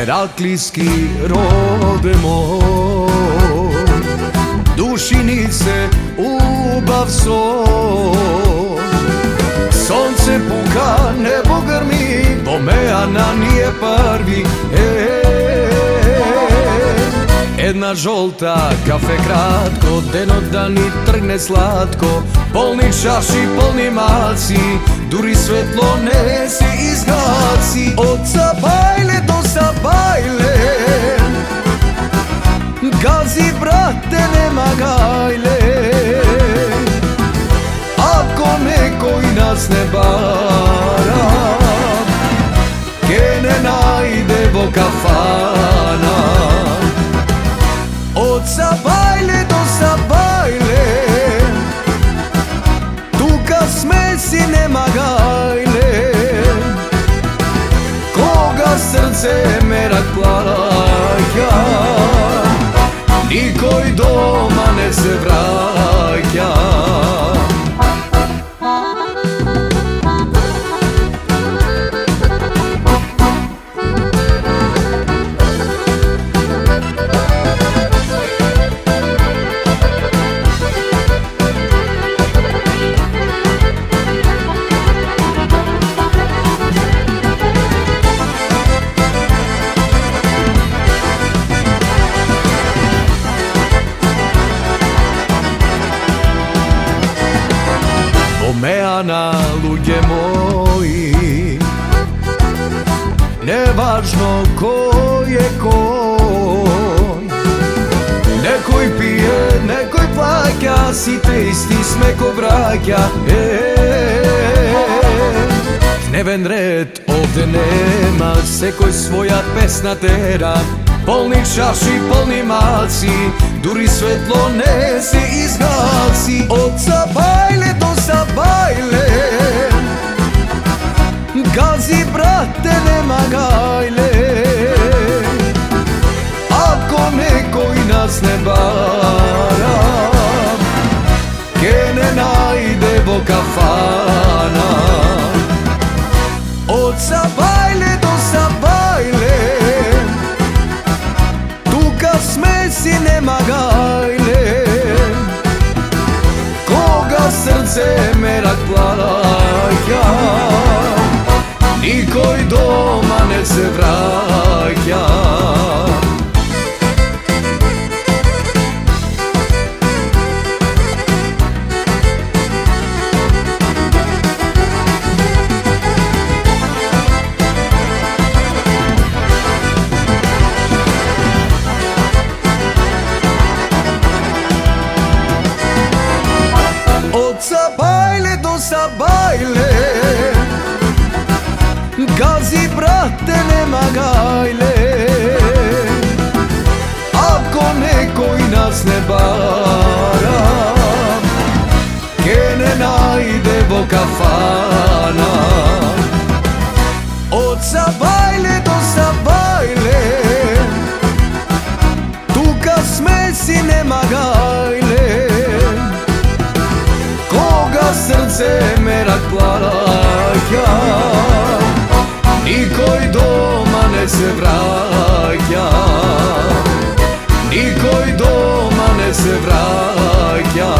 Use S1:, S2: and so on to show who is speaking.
S1: Heraklijski rode moj, dušinice ubav svoj. Sonce puka, nebo grmi, Bomeana nije prvi. Jedna žolta, kafe kratko, denodani trgne slatko, polni čaši, polni maci, duri svetlo ne se izgaci. Od Sabajle do Sabajle, gazi brate nema gajle. Ako nekoj nas ne bara, ke ne najde bo kafana. Od Sabajle do Sabajle, tuka smesi nema gajle. Koga srce merak plaća, nikoj doma ne se vraća. Bomeana, luđe moji, nevažno ko je konj. Nekoj pije, nekoj plaća, site isti sme ko braća. Dneven red ovde nema, sekoj svoja pesna tera. Polni čaši, polni maci, duri svetlo ne se izgaci. Od Sabajle do Sabajle, gazi brate nema gajle. Ako nekoj nas ne bara, ke ne najde bo kafana. Od Sabajle do Sabajle, smesi nema gajle. Koga srce merak plaća, nikoj doma ne se vraća. Od Sabajle do Sabajle, gazi brate nema gajle. Ako nekoj nas ne bara, ke ne najde bo kafana. Od Sabajle do Sabajle, tuka smesi nema gajle. Koga srce merak plaća, nikoj doma ne se vraća. Nikoj doma ne se vraća.